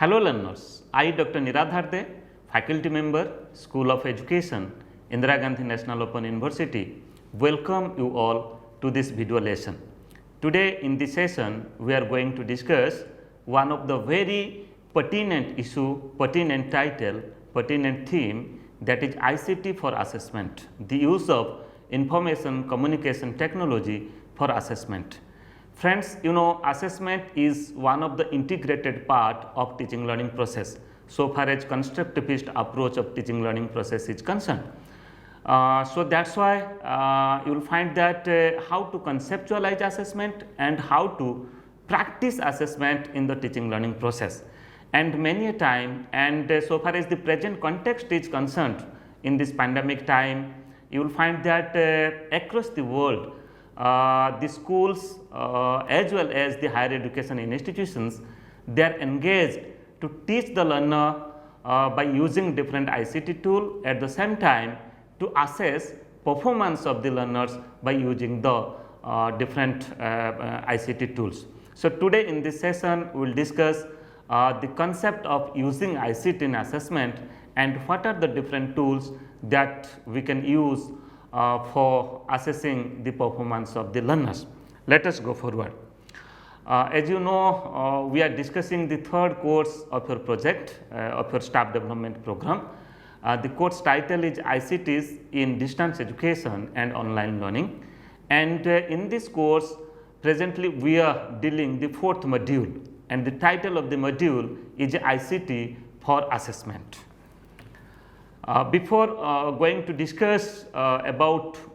Hello learners, I Dr. Niradharde, faculty member, School of Education, Indira Gandhi National Open University, welcome you all to this video lesson. Today in this session, we are going to discuss one of the very pertinent issue, pertinent title, pertinent theme, that is ICT for assessment, the use of information communication technology for assessment. Friends, you know, assessment is one of the integrated part of teaching learning process, so far as constructivist approach of teaching learning process is concerned. So that is why you will find that how to conceptualize assessment and how to practice assessment in the teaching learning process. And many a time, and so far as the present context is concerned, in this pandemic time, you will find that across the world, the schools as well as the higher education institutions, they are engaged to teach the learner by using different ICT tool, at the same time to assess performance of the learners by using the different ICT tools. So today in this session we will discuss the concept of using ICT in assessment and what are the different tools that we can use for assessing the performance of the learners. Let us go forward. As you know, we are discussing the third course of your project of your staff development program. The course title is ICTs in Distance Education and Online Learning, and in this course presently we are dealing the fourth module, and the title of the module is ICT for assessment. Before going to discuss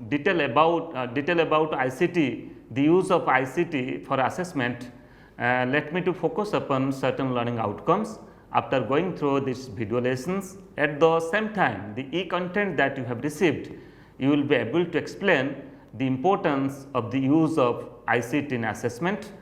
detail about ICT, the use of ICT for assessment, let me to focus upon certain learning outcomes after going through these video lessons. At the same time, the e-content that you have received, you will be able to explain the importance of the use of ICT in assessment.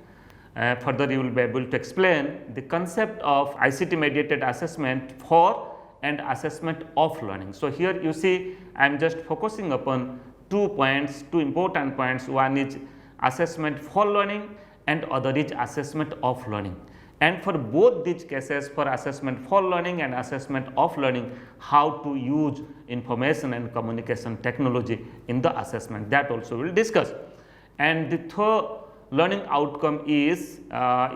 Further, you will be able to explain the concept of ICT mediated assessment for and assessment of learning. So here you see I am just focusing upon two points, two important points. One is assessment for learning and other is assessment of learning. And for both these cases, for assessment for learning and assessment of learning, how to use information and communication technology in the assessment, that also we will discuss. And the third learning outcome is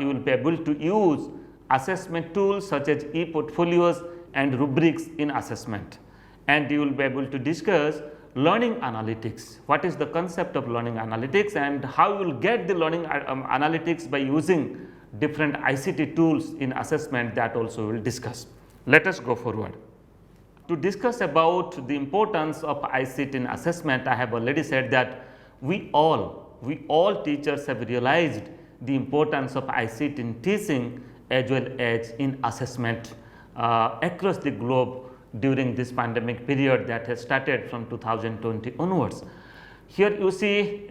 you will be able to use assessment tools such as e-portfolios and rubrics in assessment, and you will be able to discuss learning analytics. What is the concept of learning analytics and how you will get the learning analytics by using different ICT tools in assessment, that also we will discuss. Let us go forward. To discuss about the importance of ICT in assessment, I have already said that we all teachers have realized the importance of ICT in teaching as well as in assessment across the globe during this pandemic period that has started from 2020 onwards. Here you see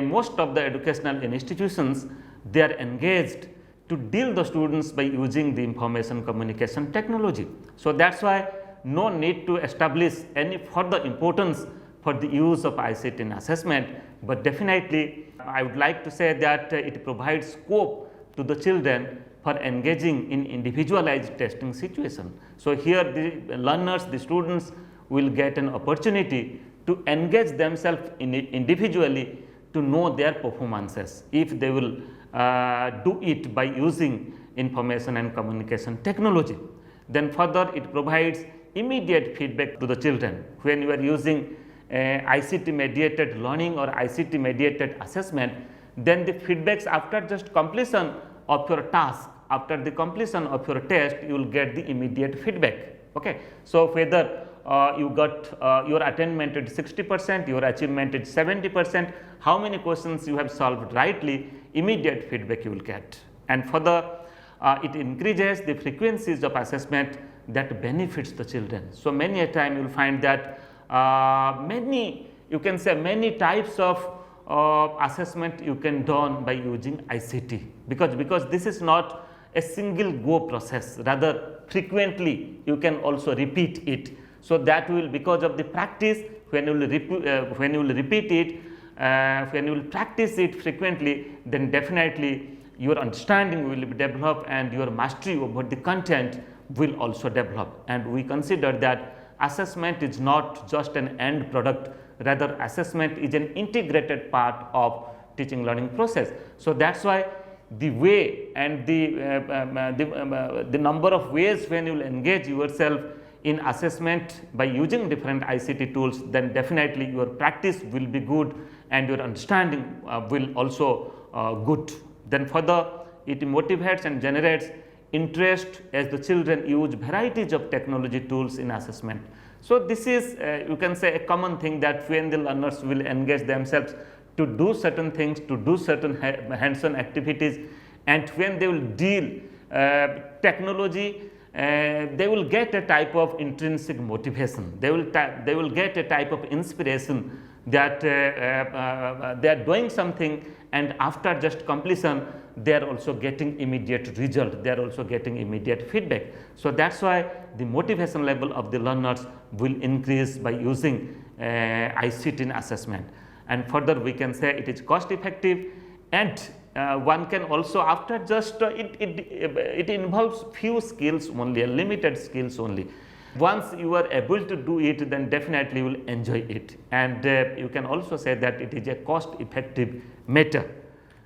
most of the educational institutions, they are engaged to deal the students by using the information communication technology. So that is why no need to establish any further importance for the use of ICT in assessment, but definitely I would like to say that it provides scope to the children for engaging in individualized testing situation. So here the learners, the students will get an opportunity to engage themselves individually to know their performances if they will do it by using information and communication technology. Then further it provides immediate feedback to the children. When you are using ICT mediated learning or ICT mediated assessment, then the feedbacks after just completion of your task, after the completion of your test, you will get the immediate feedback. Okay. So whether you got your attainment at 60%, your achievement at 70%, how many questions you have solved rightly, immediate feedback you will get. And further it increases the frequencies of assessment that benefits the children. So many a time you will find that many types of assessment you can done by using ICT, because this is not a single go process, rather frequently you can also repeat it. So that will, because of the practice, when you will repeat it, when you will practice it frequently, then definitely your understanding will be developed and your mastery over the content will also develop. And we consider that assessment is not just an end product, rather assessment is an integrated part of teaching learning process. So that's why the way and the number of ways when you will engage yourself in assessment by using different ICT tools, then definitely your practice will be good and your understanding will also good. Then further, it motivates and generates interest as the children use varieties of technology tools in assessment. So this is you can say a common thing, that when the learners will engage themselves to do certain things, to do certain hands-on activities, and when they will deal technology, they will get a type of intrinsic motivation. They will get a type of inspiration that they are doing something, and after just completion they are also getting immediate result, they are also getting immediate feedback. So that's why the motivation level of the learners will increase by using ICT in assessment. And further we can say it is cost effective, and one can also, after just it involves few skills only, limited skills only. Once you are able to do it, then definitely you will enjoy it, and you can also say that it is a cost effective method.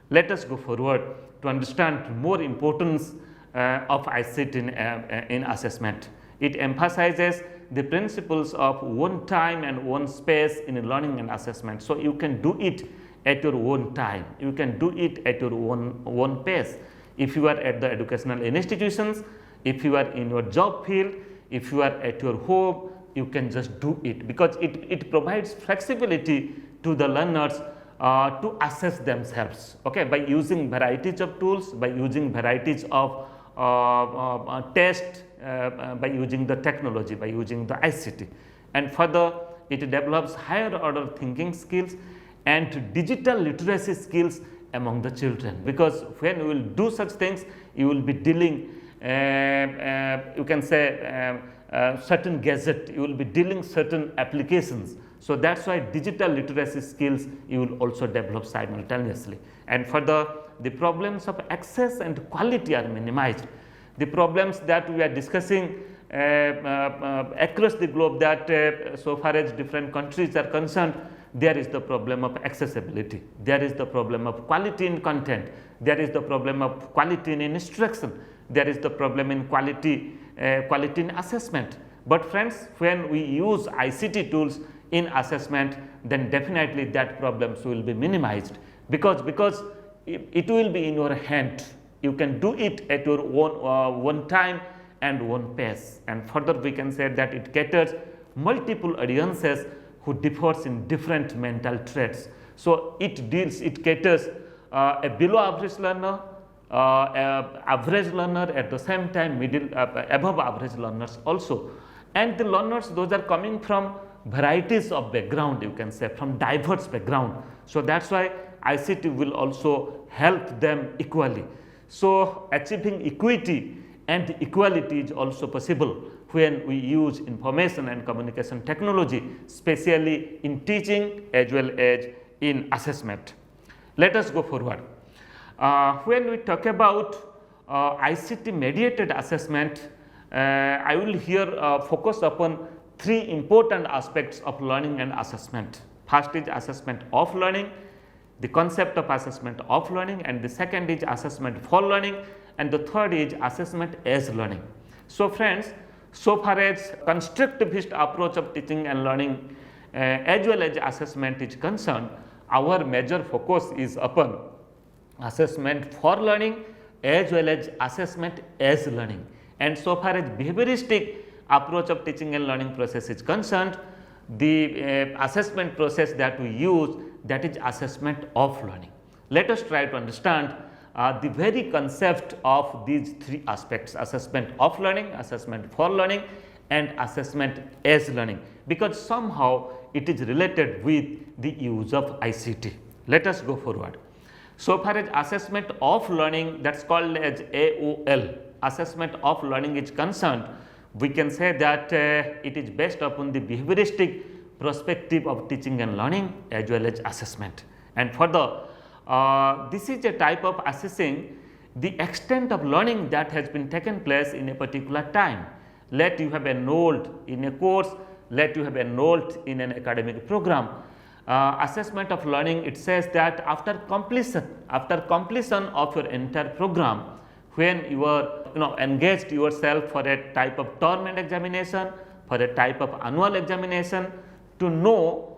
Let us go forward to understand more importance of ICT in assessment. It emphasizes the principles of one time and one space in learning and assessment. So you can do it at your own time, you can do it at your own pace. If you are at the educational institutions, if you are in your job field, if you are at your home, you can just do it, because it provides flexibility to the learners to assess themselves, okay, by using varieties of tools, by using varieties of tests, by using the technology, by using the ICT. And further, it develops higher order thinking skills and digital literacy skills among the children, because when you will do such things, you will be dealing you can say certain gadget, you will be dealing certain applications. So that's why digital literacy skills you will also develop simultaneously. And further, the problems of access and quality are minimized. The problems that we are discussing across the globe, that so far as different countries are concerned, there is the problem of accessibility, there is the problem of quality in content, there is the problem of quality in instruction, there is the problem in quality in assessment. But friends, when we use ICT tools in assessment, then definitely that problems will be minimized, because it will be in your hand. You can do it at your own time and one pace. And further we can say that it caters multiple audiences who differs in different mental traits. So it caters a below average learner, average learner, at the same time middle above average learners also, and the learners, those are coming from varieties of background, you can say from diverse background. So that's why ICT will also help them equally. So achieving equity and equality is also possible when we use information and communication technology, especially in teaching as well as in assessment. Let us go forward. When we talk about ICT mediated assessment, I will here focus upon three important aspects of learning and assessment. First is assessment of learning, the concept of assessment of learning, and the second is assessment for learning, and the third is assessment as learning. So friends, so far as constructivist approach of teaching and learning as well as assessment is concerned, our major focus is upon assessment for learning as well as assessment as learning. And so far as behavioristic approach of teaching and learning process is concerned, the assessment process that we use, that is assessment of learning. Let us try to understand the very concept of these three aspects: assessment of learning, assessment for learning, and assessment as learning, because somehow it is related with the use of ICT. Let us go forward. So far as assessment of learning, that is called as AOL, assessment of learning is concerned, we can say that it is based upon the behavioristic perspective of teaching and learning as well as assessment. And further, this is a type of assessing the extent of learning that has been taken place in a particular time. Let you have enrolled in a course, let you have enrolled in an academic program. Assessment of learning, it says that after completion of your entire program, when you are engaged yourself for a type of term end examination, for a type of annual examination, to know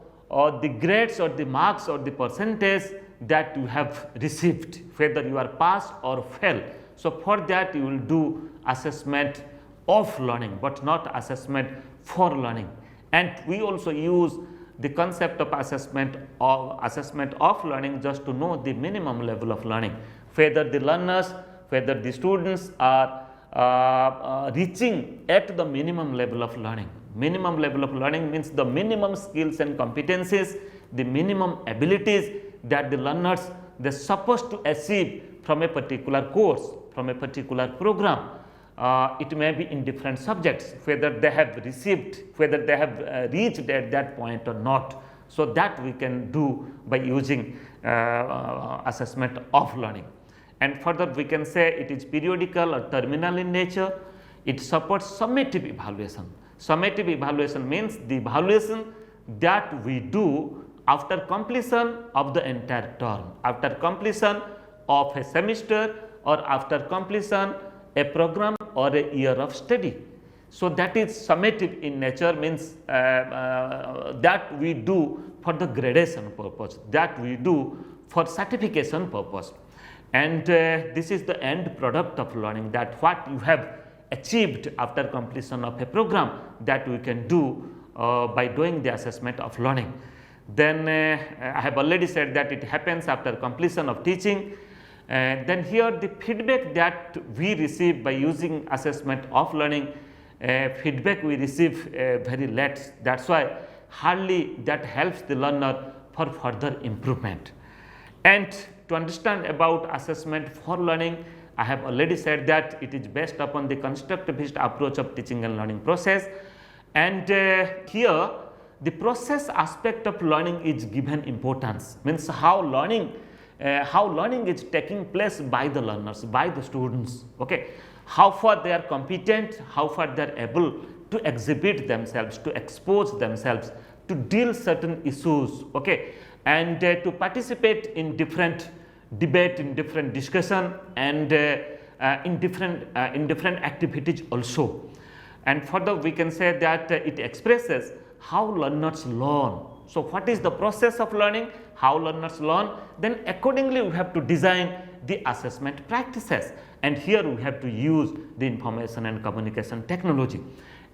the grades or the marks or the percentage that you have received, whether you are passed or fail. So, for that you will do assessment of learning, but not assessment for learning. And we also use the concept of assessment of learning just to know the minimum level of learning, whether the learners, whether the students are reaching at the minimum level of learning. Minimum level of learning means the minimum skills and competencies, the minimum abilities that the learners they are supposed to achieve from a particular course, from a particular program. It may be in different subjects, whether they have received, whether they have reached at that point or not. So, that we can do by using assessment of learning. And further we can say it is periodical or terminal in nature. It supports summative evaluation. Summative evaluation means the evaluation that we do after completion of the entire term, after completion of a semester, or after completion a program or a year of study. So, that is summative in nature, means that we do for the gradation purpose, that we do for certification purpose. And this is the end product of learning, that what you have achieved after completion of a program, that we can do by doing the assessment of learning. Then I have already said that it happens after completion of teaching. Then here the feedback that we receive by using assessment of learning, feedback we receive very late. That is why hardly that helps the learner for further improvement. And to understand about assessment for learning, I have already said that it is based upon the constructivist approach of teaching and learning process. And here the process aspect of learning is given importance, means how learning is taking place by the learners, by the students. Okay, how far they are competent, how far they are able to exhibit themselves, to expose themselves, to deal certain issues. Okay, and to participate in different debate, in different discussion, and in different activities also. And further we can say that it expresses how learners learn. So, what is the process of learning, how learners learn, then accordingly we have to design the assessment practices, and here we have to use the information and communication technology.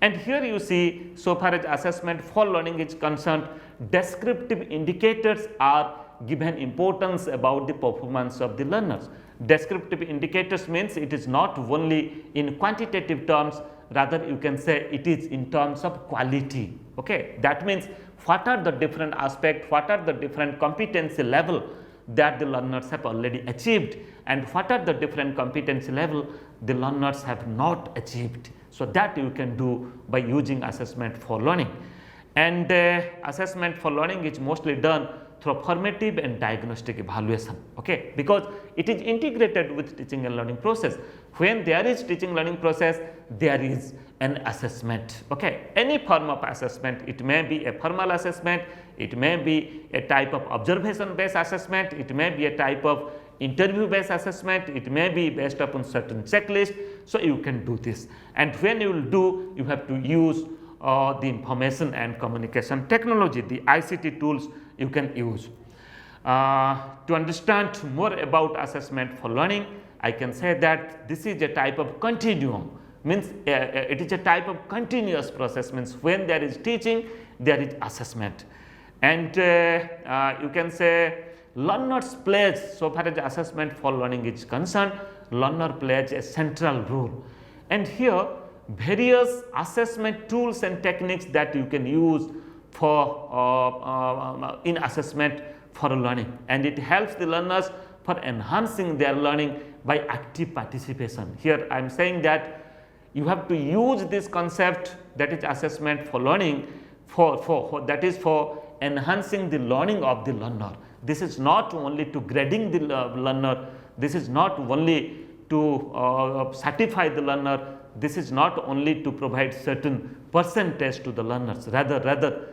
And here you see, so far as assessment for learning is concerned, descriptive indicators are given importance about the performance of the learners. Descriptive indicators means it is not only in quantitative terms, rather you can say it is in terms of quality. Okay, that means what are the different aspects, what are the different competency level that the learners have already achieved, and what are the different competency level the learners have not achieved. So, that you can do by using assessment for learning. And assessment for learning is mostly done through formative and diagnostic evaluation, okay, because it is integrated with teaching and learning process. When there is teaching learning process, there is an assessment. Okay, any form of assessment, it may be a formal assessment, it may be a type of observation based assessment, it may be a type of interview based assessment, it may be based upon certain checklist. So, you can do this, and when you will do, you have to use the information and communication technology, the ICT tools you can use. To understand more about assessment for learning, I can say that this is a type of continuum, means it is a type of continuous process, means when there is teaching, there is assessment. And you can say learners plays, so far as assessment for learning is concerned, learner plays a central role. And here various assessment tools and techniques that you can use for in assessment for learning, and it helps the learners for enhancing their learning by active participation. Here I am saying that you have to use this concept, that is assessment for learning, for that is for enhancing the learning of the learner. This is not only to grading the learner, this is not only to certify the learner. This is not only to provide certain percentage to the learners, rather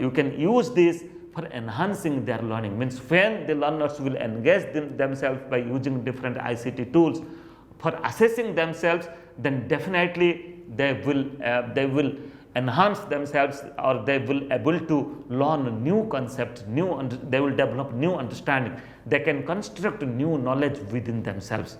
you can use this for enhancing their learning. Means when the learners will engage themselves by using different ICT tools for assessing themselves, then definitely they will enhance themselves, or they will able to learn new concepts, they will develop new understanding, they can construct new knowledge within themselves.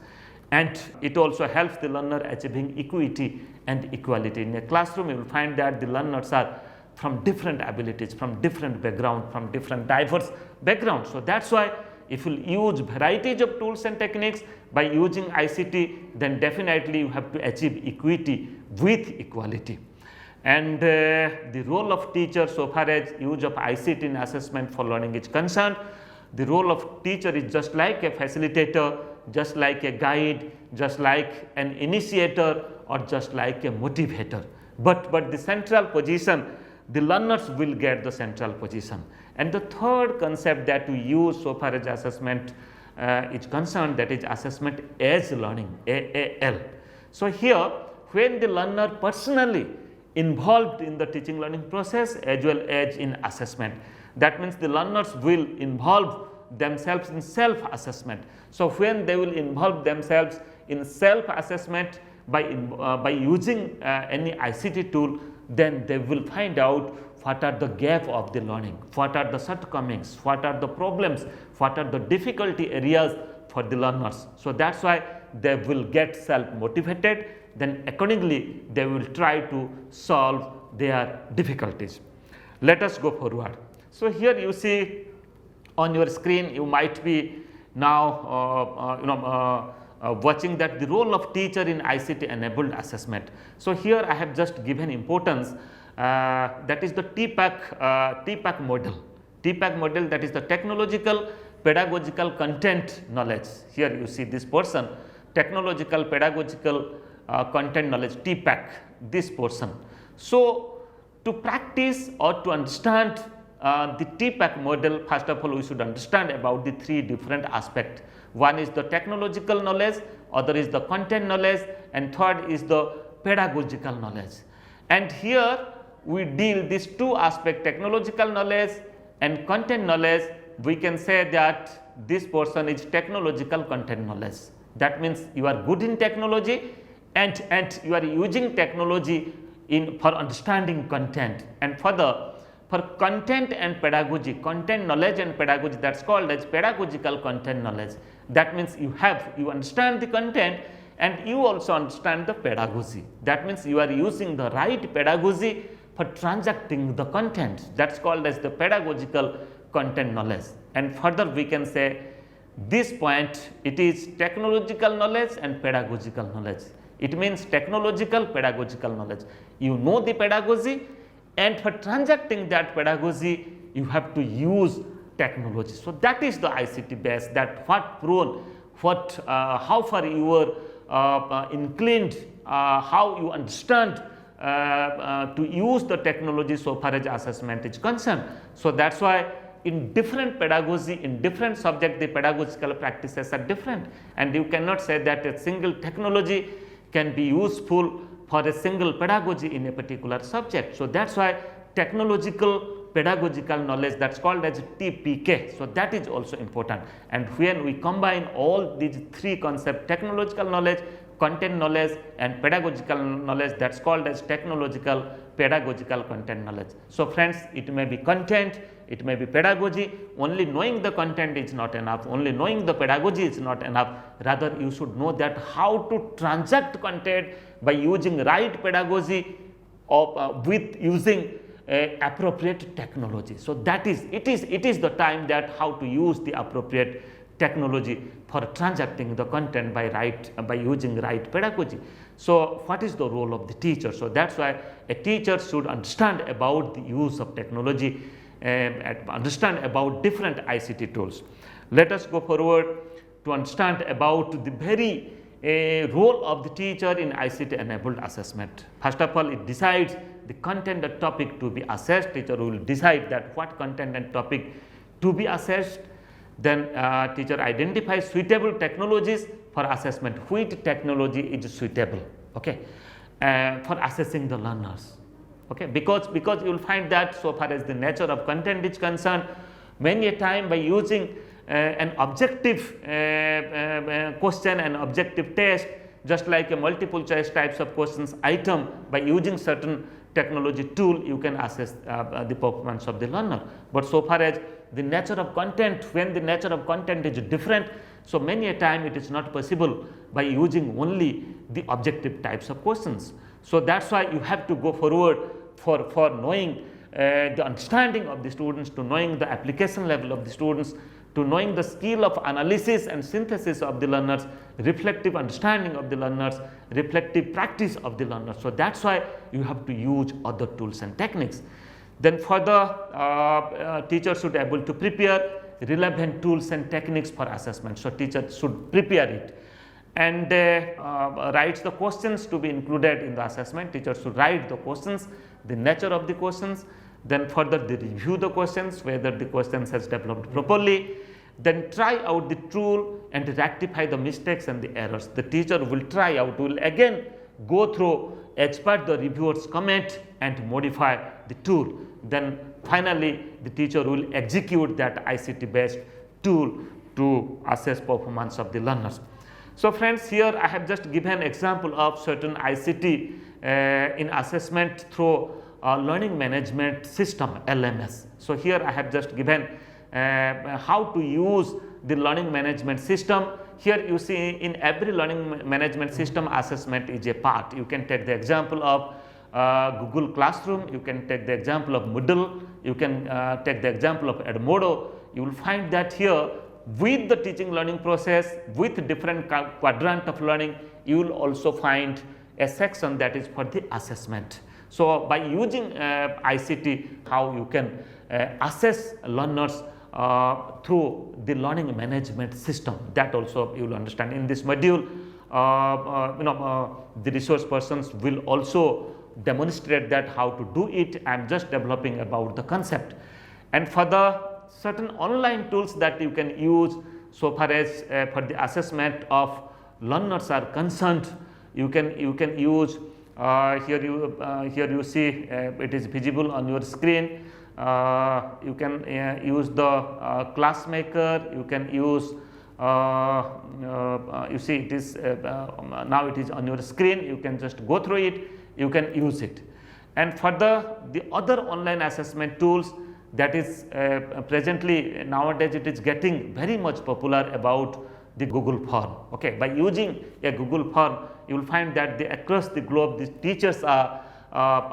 And it also helps the learner achieving equity and equality. In a classroom, you will find that the learners are from different abilities, from different background, from different diverse backgrounds. So that's why if you use varieties of tools and techniques by using ICT, then definitely you have to achieve equity with equality. And the role of teacher, so far as use of ICT in assessment for learning is concerned, the role of teacher is just like a facilitator, just like a guide, just like an initiator, or just like a motivator. But the central position, the learners will get the central position. And the third concept that we use so far as assessment is concerned, that is assessment as learning, AAL. So here, when the learner personally involved in the teaching learning process as well as in assessment, that means the learners will involve themselves in self-assessment. So when they will involve themselves in self-assessment by using any ICT tool, then they will find out what are the gap of the learning, what are the shortcomings, what are the problems, what are the difficulty areas for the learners. So that's why they will get self-motivated, then accordingly they will try to solve their difficulties. Let us go forward. So here you see on your screen, you might be now watching that the role of teacher in ICT enabled assessment. So here I have just given importance, that is the TPAC model. TPAC model, that is the technological pedagogical content knowledge. Here you see this portion, technological pedagogical content knowledge, TPAC, this portion. So to practice or to understand the TPAC model, first of all we should understand about the three different aspects. One is the technological knowledge, other is the content knowledge, and third is the pedagogical knowledge. And here we deal these two aspects, technological knowledge and content knowledge. We can say that this portion is technological content knowledge. That means you are good in technology and you are using technology for understanding content. And for content and pedagogy, content knowledge and pedagogy, that's called as pedagogical content knowledge. That means you understand the content and you also understand the pedagogy. That means you are using the right pedagogy for transacting the content. That's called as the pedagogical content knowledge. And further we can say this point, it is technological knowledge and pedagogical knowledge. It means technological pedagogical knowledge. You know the pedagogy, and for transacting that pedagogy you have to use technology. So that is the ICT base, that how far you are inclined, how you understand to use the technology so far as assessment is concerned. So that's why in different pedagogy, in different subject, the pedagogical practices are different, and you cannot say that a single technology can be useful for a single pedagogy in a particular subject. So that's why technological pedagogical knowledge, that's called as TPK. So that is also important. And when we combine all these three concepts, technological knowledge, content knowledge and pedagogical knowledge, that's called as technological pedagogical content knowledge. So friends, it may be content, it may be pedagogy. Only knowing the content is not enough, only knowing the pedagogy is not enough. Rather you should know that how to transact content by using right pedagogy with using appropriate technology. So that is it is the time that how to use the appropriate technology for transacting the content by using right pedagogy. So what is the role of the teacher? So that's why a teacher should understand about the use of technology and understand about different ICT tools. Let us go forward to understand about the very role of the teacher in ICT enabled assessment. First of all, it decides the content and topic to be assessed. Teacher will decide that what content and topic to be assessed. Then teacher identifies suitable technologies for assessment, which technology is suitable, okay, for assessing the learners, okay, because you will find that so far as the nature of content is concerned, many a time by using an objective question and objective test, just like a multiple choice types of questions item, by using certain technology tool you can assess the performance of the learner. But so far as the nature of content, when the nature of content is different, so many a time it is not possible by using only the objective types of questions. So that's why you have to go forward for knowing the understanding of the students, to knowing the application level of the students, to knowing the skill of analysis and synthesis of the learners, reflective understanding of the learners, reflective practice of the learners. So that's why you have to use other tools and techniques. Then further, teachers should be able to prepare relevant tools and techniques for assessment. So teachers should prepare it and writes the questions to be included in the assessment. Teachers should write the questions, the nature of the questions, then further they review the questions, whether the questions has developed properly, then try out the tool and rectify the mistakes and the errors. The teacher will try out, will again go through as per the reviewer's comment and modify the tool. Then finally the teacher will execute that ICT based tool to assess performance of the learners. So friends, here I have just given example of certain ICT in assessment through learning management system, LMS. So here I have just given how to use the learning management system. Here you see in every learning management system, assessment is a part. You can take the example of Google Classroom, you can take the example of Moodle, you can take the example of Edmodo. You will find that here with the teaching learning process, with different quadrant of learning, you will also find a section that is for the assessment. So by using ICT, how you can assess learners through the learning management system, that also you will understand in this module. The resource persons will also demonstrate that how to do it. I am just developing about the concept. And for the certain online tools that you can use so far as for the assessment of learners are concerned, you can use here you see it is visible on your screen. You can use the Classmaker, you can use you see it is now it is on your screen, you can just go through it, you can use it. And further, the other online assessment tools that is presently nowadays it is getting very much popular about the Google form. Okay, by using a Google form, you will find that across the globe the teachers are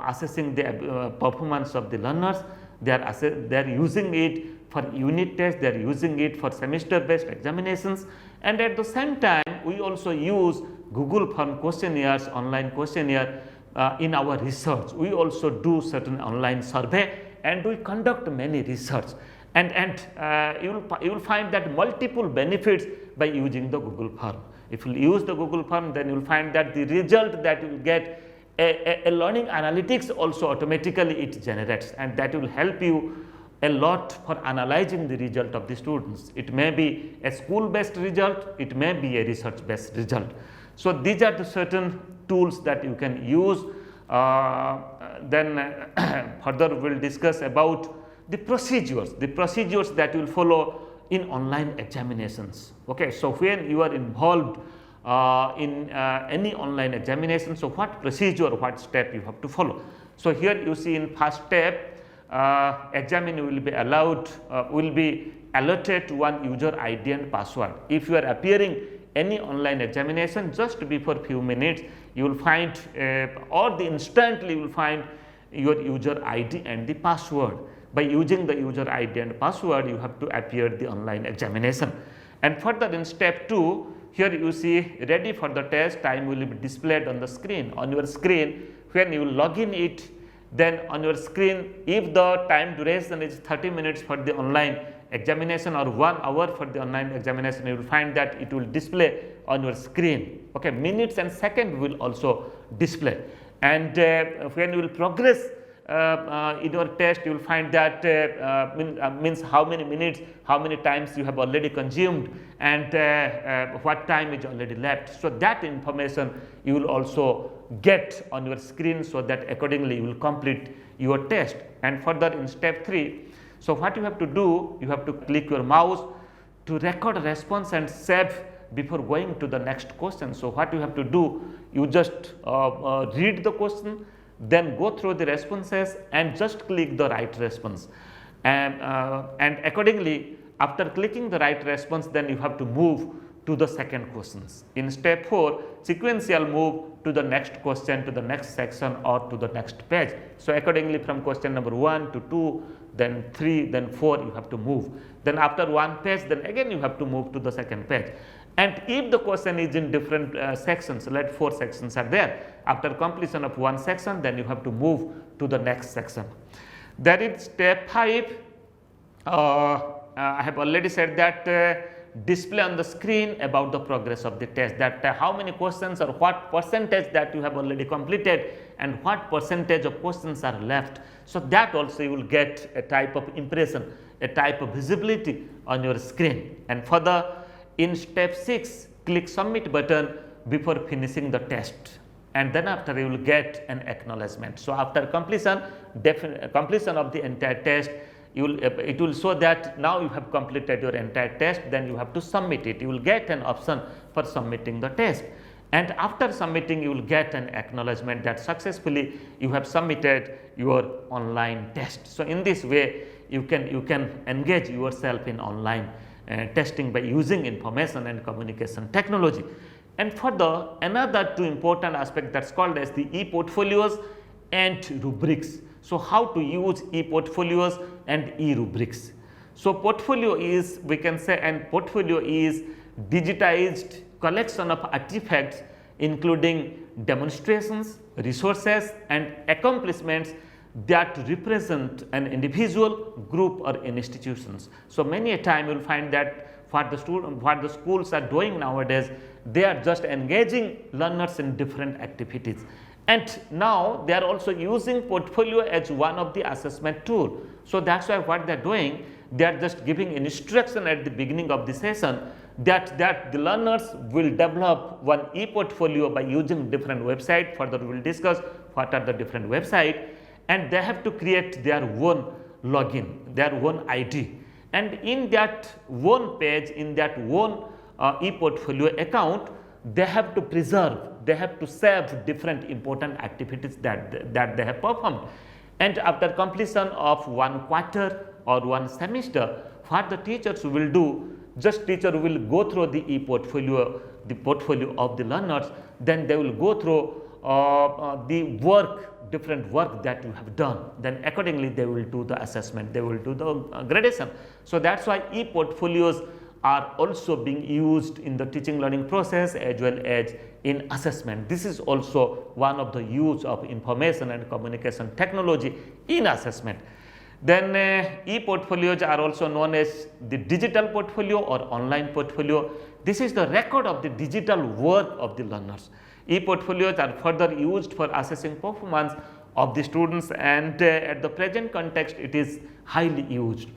assessing the performance of the learners. They are using it for unit tests, they are using it for semester based examinations, and at the same time we also use Google form questionnaires, online questionnaire in our research. We also do certain online survey and we conduct many research, and you will find that multiple benefits by using the Google form. If you use the Google form, then you will find that the result that you will get a learning analytics also automatically it generates, and that will help you a lot for analyzing the result of the students. It may be a school based result, it may be a research based result. So these are the certain tools that you can use. Then further we will discuss about the procedures that you will follow in online examinations. Okay, so when you are involved in any online examination, so what procedure, what step you have to follow. So here you see in first step, examiner will be allowed, will be allotted one user ID and password. If you are appearing any online examination, just before few minutes you will find or the instantly you will find your user ID and the password. By using the user ID and password, you have to appear the online examination. And further in step 2, here you see ready for the test, time will be displayed on the screen. On your screen, when you log in it, then on your screen, if the time duration is 30 minutes for the online examination or 1 hour for the online examination, you will find that it will display on your screen. Okay, minutes and seconds will also display. And when you will progress in your test you will find that means how many minutes, how many times you have already consumed, and what time is already left. So that information you will also get on your screen, so that accordingly you will complete your test. And further in step 3, so what you have to do, you have to click your mouse to record a response and save before going to the next question. So what you have to do, you just read the question, then go through the responses and just click the right response, and accordingly after clicking the right response, then you have to move to the second questions. In step 4, sequential move to the next question, to the next section, or to the next page. So accordingly from question number 1 to 2, then 3, then 4 you have to move. Then after one page, then again you have to move to the second page. And if the question is in different sections, let 4 sections are there, after completion of one section, then you have to move to the next section. That is step 5. I have already said that display on the screen about the progress of the test, that how many questions or what percentage that you have already completed and what percentage of questions are left. So that also you will get a type of impression, a type of visibility on your screen. And further in step 6, click submit button before finishing the test, and then after you will get an acknowledgement. So after completion of the entire test, it will show that now you have completed your entire test, then you have to submit it. You will get an option for submitting the test, and after submitting you will get an acknowledgement that successfully you have submitted your online test. So in this way you can engage yourself in online testing by using information and communication technology. And further, another 2 important aspects, that's called as the e-portfolios and rubrics. So how to use e-portfolios and e-rubrics. So portfolio is, we can say, and portfolio is digitized collection of artifacts including demonstrations, resources and accomplishments that represent an individual, group or institutions. So many a time you will find that what the schools are doing nowadays, they are just engaging learners in different activities. And now they are also using portfolio as one of the assessment tool. So that's why what they are doing, they are just giving instruction at the beginning of the session that the learners will develop one e-portfolio by using different website. Further we will discuss what are the different website, and they have to create their own login, their own ID, and in that one page, in that one e-portfolio account, they have to preserve, they have to save different important activities that they have performed. And after completion of one quarter or one semester, what the teachers will do, just teacher will go through the e-portfolio, the portfolio of the learners, then they will go through the work, different work that you have done, then accordingly they will do the assessment, they will do the gradation. So that's why e-portfolios are also being used in the teaching learning process as well as in assessment. This is also one of the use of information and communication technology in assessment. Then e-portfolios are also known as the digital portfolio or online portfolio. This is the record of the digital work of the learners. E-portfolios are further used for assessing performance of the students, and at the present context it is highly used.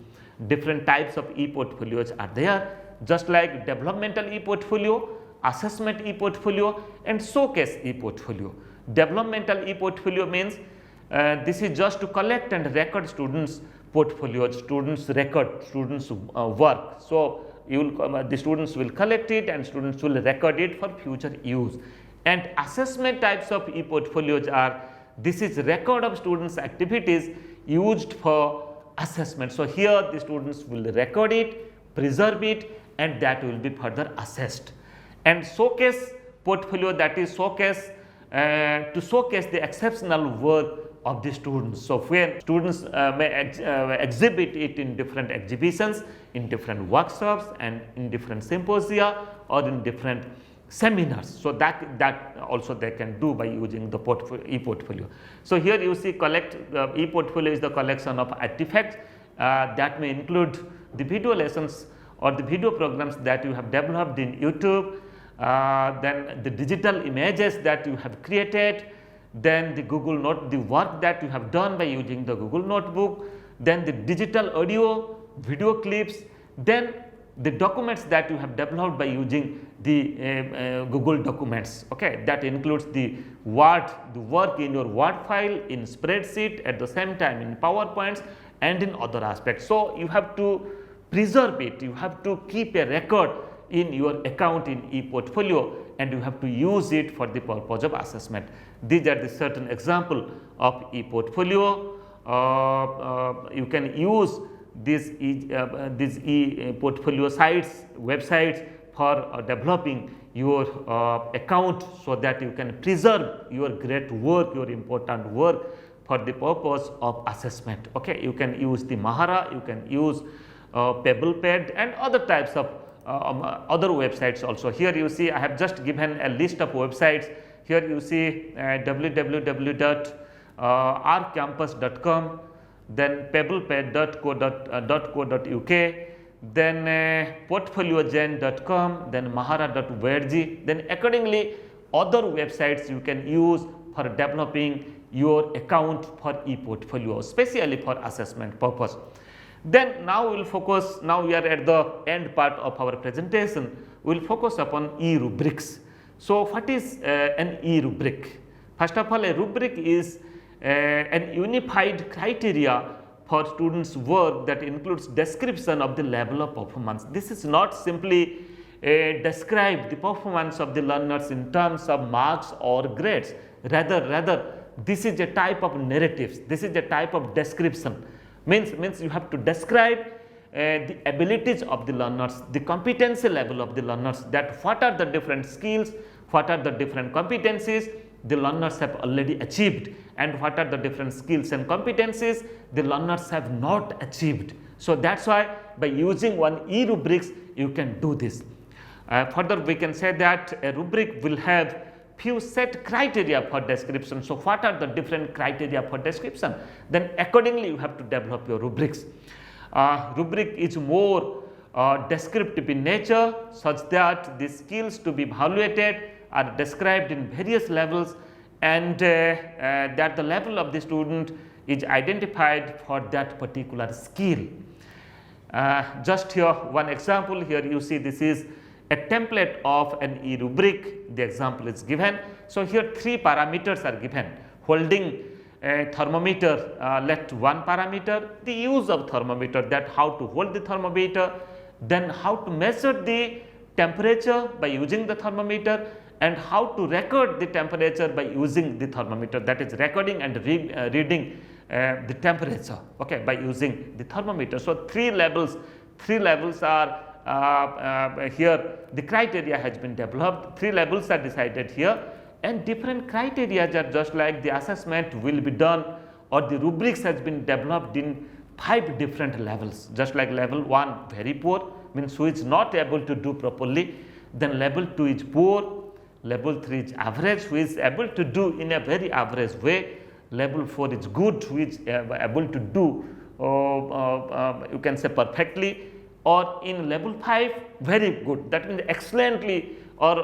Different types of e-portfolios are there, just like developmental e-portfolio, assessment e-portfolio and showcase e-portfolio. Developmental e-portfolio means this is just to collect and record students' portfolios, students' record, students' work. So the students will collect it and students will record it for future use. And assessment types of e-portfolios are, this is record of students' activities used for assessment. So here the students will record it, preserve it, and that will be further assessed. And showcase portfolio, that is showcase to showcase the exceptional work of the students. So when students may exhibit it in different exhibitions, in different workshops and in different symposia or in different seminars. So that also they can do by using the e-portfolio. So here you see e-portfolio is the collection of artifacts that may include the video lessons or the video programs that you have developed in YouTube, then the digital images that you have created, then the Google Note, the work that you have done by using the Google Notebook, then the digital audio, video clips, then the documents that you have developed by using the Google Documents. Okay, that includes the work in your Word file, in spreadsheet, at the same time in PowerPoints and in other aspects. So you have to preserve it, you have to keep a record in your account in e-portfolio, and you have to use it for the purpose of assessment. These are the certain example of e-portfolio. You can use these e-portfolio sites, websites for developing your account, so that you can preserve your great work, your important work for the purpose of assessment. Okay, you can use the Mahara, you can use PabblePad and other types of other websites also. Here you see I have just given a list of websites. Here you see www.rcampus.com, then pabblepad.co.uk, then portfoliogen.com, then mahara.org. Then accordingly other websites you can use for developing your account for e-portfolio, especially for assessment purpose. Then now we will focus, now we are at the end part of our presentation, we will focus upon E-Rubrics. So what is an E-Rubric? First of all, a rubric is an unified criteria for students' work that includes description of the level of performance. This is not simply describe the performance of the learners in terms of marks or grades. Rather this is a type of narratives, this is a type of description. Means you have to describe the abilities of the learners, the competency level of the learners, that what are the different skills, what are the different competencies the learners have already achieved, and what are the different skills and competencies the learners have not achieved. So that's why by using one E-Rubrics you can do this. Further we can say that a rubric will have few set criteria for description. So what are the different criteria for description? Then accordingly you have to develop your rubrics. Rubric is more descriptive in nature, such that the skills to be evaluated are described in various levels, and that the level of the student is identified for that particular skill. Just here one example, here you see this is a template of an E-Rubric, the example is given. So here three parameters are given: holding a thermometer, let one parameter, the use of thermometer, that how to hold the thermometer, then how to measure the temperature by using the thermometer, and how to record the temperature by using the thermometer, that is recording and reading the temperature, okay, by using the thermometer. So three levels are here the criteria has been developed, three levels are decided here, and different criteria are just like the assessment will be done, or the rubrics has been developed in 5 different levels. Just like level 1 very poor, means who is not able to do properly, then level 2 is poor, level 3 is average, who is able to do in a very average way, level 4 is good, who is able to do you can say perfectly, or in level 5 very good, that means excellently, or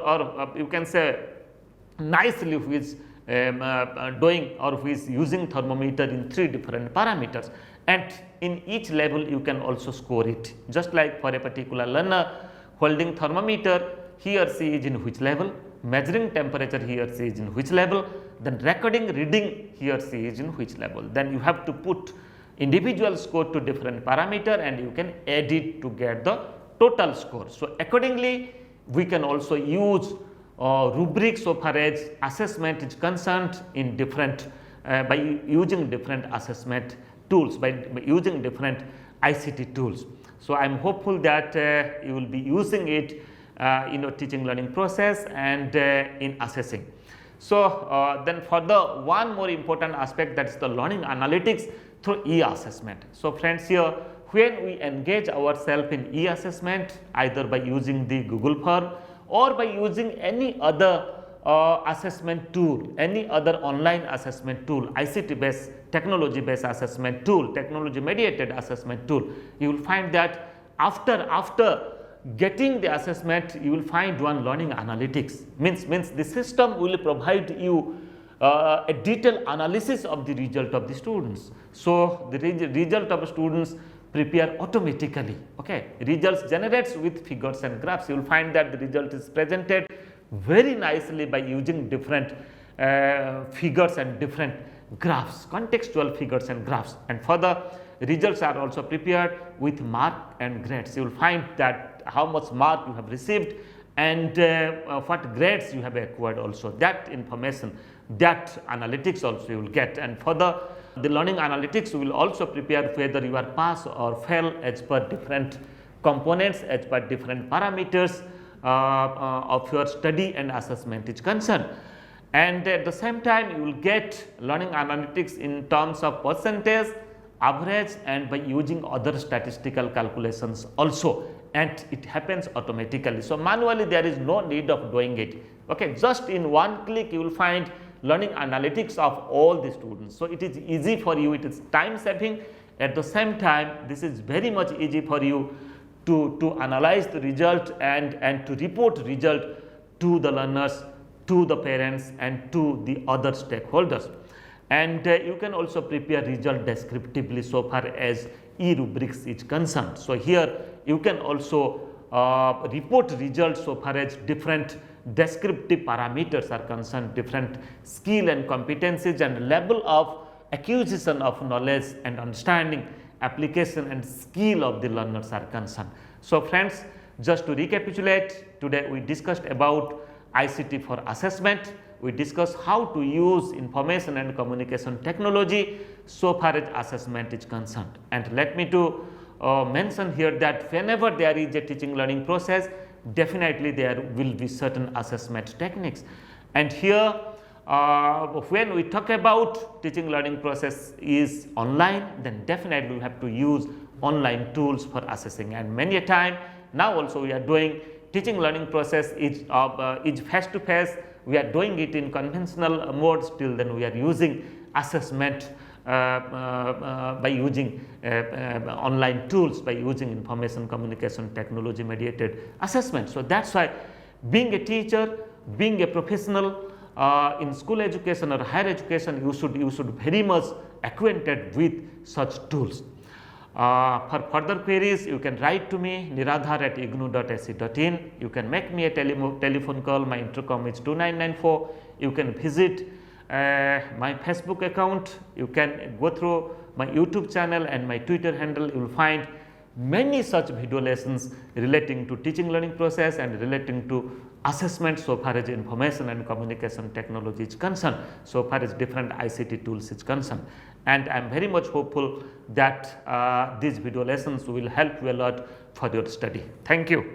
you can say nicely, who is doing or who is using thermometer in 3 different parameters, and in each level you can also score it. Just like for a particular learner holding thermometer, he or she is in which level, measuring temperature, he or she is in which level, then recording, reading, he or she is in which level. Then you have to put individual score to different parameter, and you can add it to get the total score. So accordingly we can also use rubrics so far as assessment is concerned in different by using different assessment tools, by using different ICT tools. So I am hopeful that you will be using it in your teaching learning process and in assessing. So then further one more important aspect, that is the learning analytics through e-assessment. So friends, here when we engage ourselves in e-assessment, either by using the Google form or by using any other assessment tool, any other online assessment tool, ICT based, technology based assessment tool, technology mediated assessment tool, you will find that after getting the assessment, you will find one learning analytics, means the system will provide you a detailed analysis of the result of the students. So, the result of students prepare automatically. Okay, results generates with figures and graphs. You will find that the result is presented very nicely by using different figures and different graphs, contextual figures and graphs. And further, results are also prepared with mark and grades. You will find that how much mark you have received and what grades you have acquired also. That information, that analytics also you will get. And further, the learning analytics will also prepare whether you are pass or fail as per different components, as per different parameters of your study and assessment is concerned. And at the same time, you will get learning analytics in terms of percentage, average, and by using other statistical calculations also, and it happens automatically. So, manually there is no need of doing it. Okay, just in one click you will find learning analytics of all the students. So, it is easy for you, it is time saving. At the same time, this is very much easy for you to analyze the result and to report result to the learners, to the parents, and to the other stakeholders. And you can also prepare result descriptively so far as E-Rubrics is concerned. So, here you can also report results so far as different descriptive parameters are concerned, different skill and competencies and level of acquisition of knowledge and understanding, application and skill of the learners are concerned. So, friends, just to recapitulate, today we discussed about ICT for assessment. We discussed how to use information and communication technology so far as assessment is concerned. And let me to mention here that whenever there is a teaching learning process, definitely there will be certain assessment techniques. And here when we talk about teaching learning process is online, then definitely we have to use online tools for assessing. And many a time now also we are doing teaching learning process is face to face. We are doing it in conventional mode, still then we are using assessment by using online tools, by using information communication technology mediated assessment. So, that is why being a teacher, being a professional in school education or higher education, you should very much acquainted with such tools. For further queries, you can write to me niradhar@ignu.ac.in. You can make me a telephone call. My intercom is 2994. You can visit my Facebook account. You can go through my YouTube channel and my Twitter handle. You will find many such video lessons relating to teaching learning process and relating to assessment so far as information and communication technology is concerned, so far as different ICT tools is concerned. And I am very much hopeful that these video lessons will help you a lot for your study. Thank you.